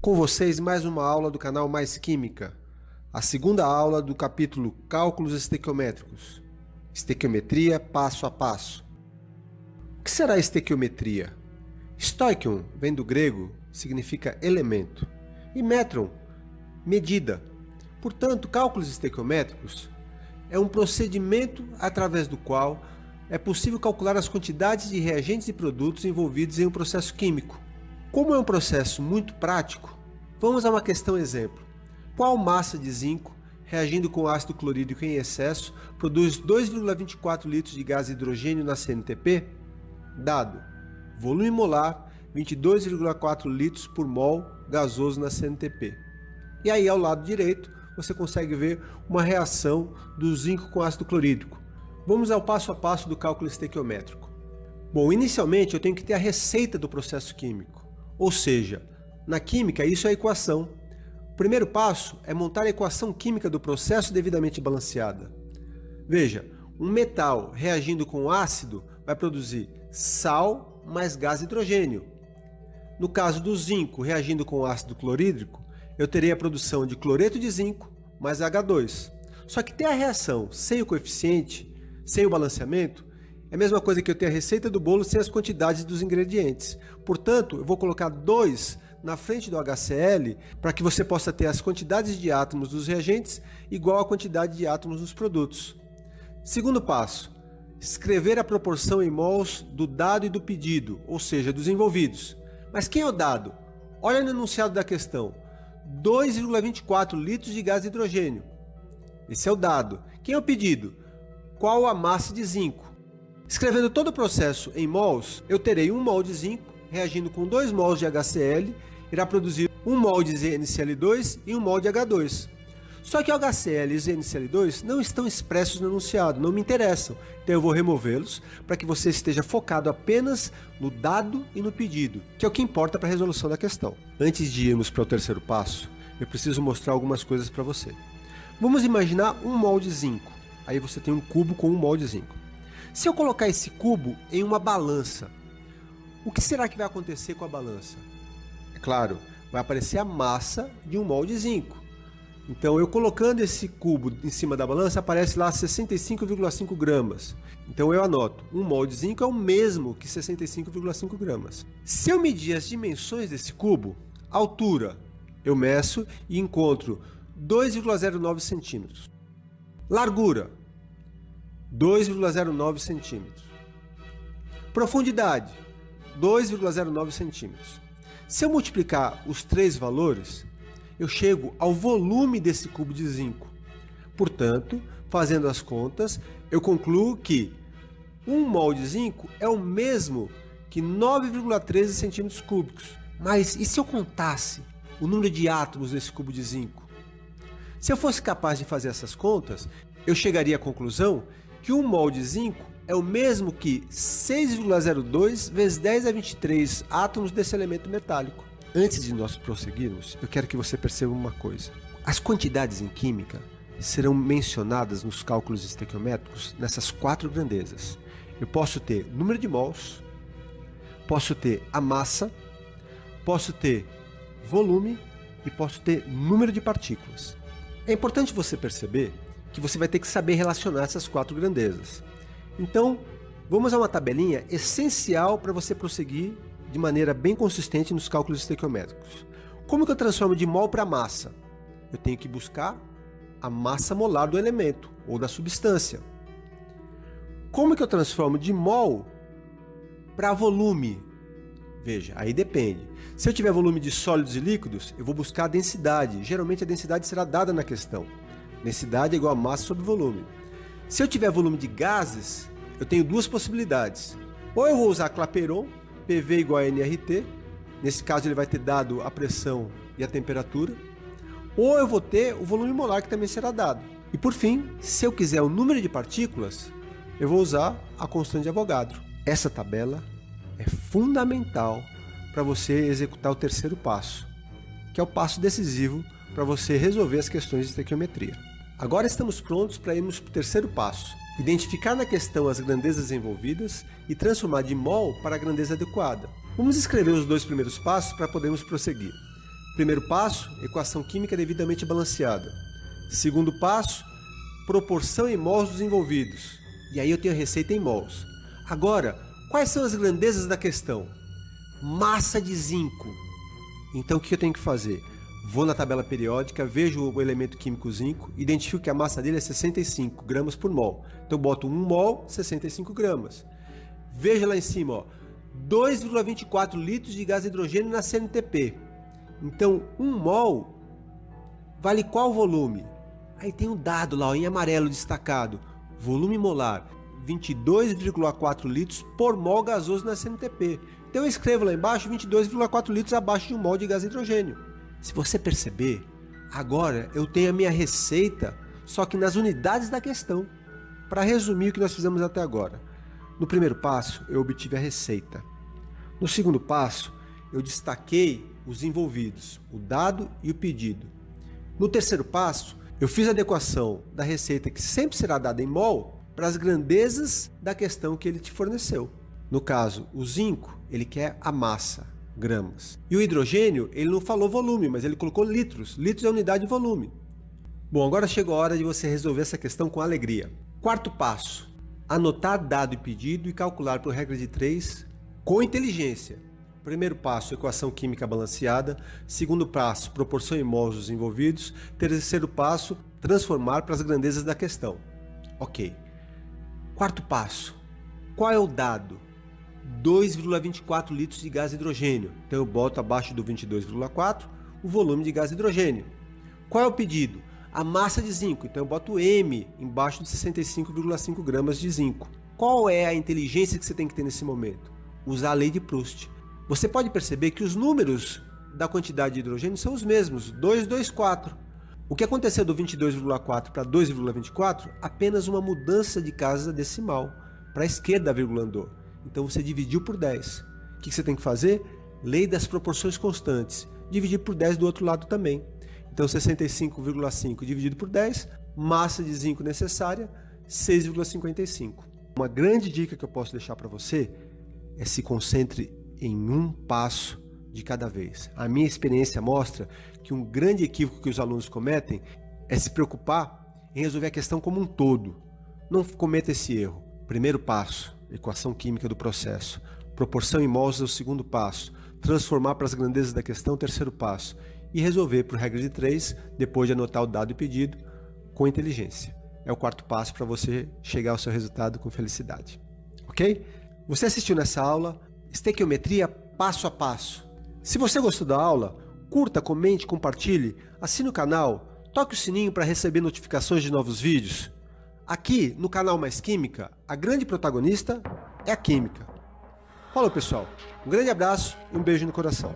Com vocês, mais uma aula do canal Mais Química, a segunda aula do capítulo Cálculos Estequiométricos, Estequiometria passo a passo. O que será estequiometria? Stoichion vem do grego, significa elemento, e metron, medida. Portanto, cálculos estequiométricos é um procedimento através do qual é possível calcular as quantidades de reagentes e produtos envolvidos em um processo químico. Como é um processo muito prático, vamos a uma questão exemplo. Qual massa de zinco, reagindo com ácido clorídrico em excesso, produz 2,24 litros de gás hidrogênio na CNTP? Dado: volume molar, 22,4 litros por mol gasoso na CNTP. E aí, ao lado direito, você consegue ver uma reação do zinco com ácido clorídrico. Vamos ao passo a passo do cálculo estequiométrico. Bom, inicialmente eu tenho que ter a receita do processo químico. Ou seja, na química isso é a equação. O primeiro passo é montar a equação química do processo devidamente balanceada. Veja, um metal reagindo com ácido vai produzir sal mais gás hidrogênio. No caso do zinco reagindo com ácido clorídrico, eu terei a produção de cloreto de zinco mais H2. Só que ter a reação sem o coeficiente, sem o balanceamento, é a mesma coisa que eu ter a receita do bolo sem as quantidades dos ingredientes. Portanto, eu vou colocar 2 na frente do HCl para que você possa ter as quantidades de átomos dos reagentes igual à quantidade de átomos dos produtos. Segundo passo, escrever a proporção em mols do dado e do pedido, ou seja, dos envolvidos. Mas quem é o dado? Olha no enunciado da questão. 2,24 litros de gás hidrogênio. Esse é o dado. Quem é o pedido? Qual a massa de zinco? Escrevendo todo o processo em mols, eu terei 1 mol de zinco reagindo com 2 mols de HCl, irá produzir 1 mol de ZnCl2 e 1 mol de H2. Só que o HCl e o ZnCl2 não estão expressos no enunciado, não me interessam. Então eu vou removê-los para que você esteja focado apenas no dado e no pedido, que é o que importa para a resolução da questão. Antes de irmos para o terceiro passo, eu preciso mostrar algumas coisas para você. Vamos imaginar 1 mol de zinco. Aí você tem um cubo com 1 mol de zinco. Se eu colocar esse cubo em uma balança, o que será que vai acontecer com a balança? É claro, vai aparecer a massa de 1 mol de zinco. Então eu colocando esse cubo em cima da balança, aparece lá 65,5 gramas. Então eu anoto, 1 mol de zinco é o mesmo que 65,5 gramas. Se eu medir as dimensões desse cubo, a altura, eu meço e encontro 2,09 centímetros. Largura, 2,09 centímetros. Profundidade, 2,09 centímetros. Se eu multiplicar os 3 valores, eu chego ao volume desse cubo de zinco. Portanto, fazendo as contas, eu concluo que 1 mol de zinco é o mesmo que 9,13 centímetros cúbicos. Mas e se eu contasse o número de átomos desse cubo de zinco? Se eu fosse capaz de fazer essas contas, eu chegaria à conclusão que 1 mol de zinco é o mesmo que 6,02 vezes 10 a 23 átomos desse elemento metálico. Antes de nós prosseguirmos, eu quero que você perceba uma coisa. As quantidades em química serão mencionadas nos cálculos estequiométricos nessas 4 grandezas. Eu posso ter número de mols, posso ter a massa, posso ter volume e posso ter número de partículas. É importante você perceber que você vai ter que saber relacionar essas 4 grandezas. Então, vamos a uma tabelinha essencial para você prosseguir de maneira bem consistente nos cálculos estequiométricos. Como que eu transformo de mol para massa? Eu tenho que buscar a massa molar do elemento ou da substância. Como que eu transformo de mol para volume? Veja, aí depende. Se eu tiver volume de sólidos e líquidos, eu vou buscar a densidade. Geralmente a densidade será dada na questão. Densidade é igual a massa sobre volume. Se eu tiver volume de gases, eu tenho 2 possibilidades. Ou eu vou usar Clapeyron, PV igual a nRT. Nesse caso ele vai ter dado a pressão e a temperatura. Ou eu vou ter o volume molar, que também será dado. E por fim, se eu quiser o número de partículas, eu vou usar a constante de Avogadro. Essa tabela é fundamental para você executar o terceiro passo, que é o passo decisivo para você resolver as questões de estequiometria. Agora estamos prontos para irmos para o terceiro passo, identificar na questão as grandezas envolvidas e transformar de mol para a grandeza adequada. Vamos escrever os 2 primeiros passos para podermos prosseguir. Primeiro passo, equação química devidamente balanceada. Segundo passo, proporção em mols dos envolvidos. E aí eu tenho a receita em mols. Agora, quais são as grandezas da questão? Massa de zinco. Então o que eu tenho que fazer? Vou na tabela periódica, vejo o elemento químico zinco, identifico que a massa dele é 65 gramas por mol. Então eu boto 1 mol, 65 gramas. Veja lá em cima, ó, 2,24 litros de gás hidrogênio na CNTP. Então 1 mol vale qual volume? Aí tem um dado lá, ó, em amarelo destacado. Volume molar, 22,4 litros por mol gasoso na CNTP. Então eu escrevo lá embaixo 22,4 litros abaixo de 1 mol de gás hidrogênio. Se você perceber, agora eu tenho a minha receita, só que nas unidades da questão. Para resumir o que nós fizemos até agora. No primeiro passo, eu obtive a receita. No segundo passo, eu destaquei os envolvidos, o dado e o pedido. No terceiro passo, eu fiz a adequação da receita, que sempre será dada em mol, para as grandezas da questão que ele te forneceu. No caso, o zinco, ele quer a massa, gramas. E o hidrogênio, ele não falou volume, mas ele colocou litros. Litros é a unidade de volume. Bom, agora chegou a hora de você resolver essa questão com alegria. Quarto passo, anotar dado e pedido e calcular por regra de 3 com inteligência. Primeiro passo, equação química balanceada. Segundo passo, proporção em mols dos envolvidos. Terceiro passo, transformar para as grandezas da questão. Ok. Quarto passo, qual é o dado? 2,24 litros de gás hidrogênio. Então eu boto abaixo do 22,4 o volume de gás hidrogênio. Qual é o pedido? A massa de zinco. Então eu boto M embaixo de 65,5 gramas de zinco. Qual é a inteligência que você tem que ter nesse momento? Usar a lei de Proust. Você pode perceber que os números da quantidade de hidrogênio são os mesmos, 224. O que aconteceu do 22,4 para 2,24? Apenas uma mudança de casa decimal. Para a esquerda a vírgula andou. Então você dividiu por 10. O que você tem que fazer? Lei das proporções constantes. Dividir por 10 do outro lado também. Então 65,5 dividido por 10, massa de zinco necessária, 6,55. Uma grande dica que eu posso deixar para você é se concentre em um passo de cada vez. A minha experiência mostra que um grande equívoco que os alunos cometem é se preocupar em resolver a questão como um todo. Não cometa esse erro. Primeiro passo, equação química do processo. Proporção em mols é o segundo passo. Transformar para as grandezas da questão, terceiro passo. E resolver por regra de 3, depois de anotar o dado e pedido, com inteligência. É o quarto passo para você chegar ao seu resultado com felicidade. Ok? Você assistiu nessa aula Estequiometria passo a passo. Se você gostou da aula, curta, comente, compartilhe, assine o canal, toque o sininho para receber notificações de novos vídeos. Aqui, no canal Mais Química, a grande protagonista é a química. Falou, pessoal. Um grande abraço e um beijo no coração.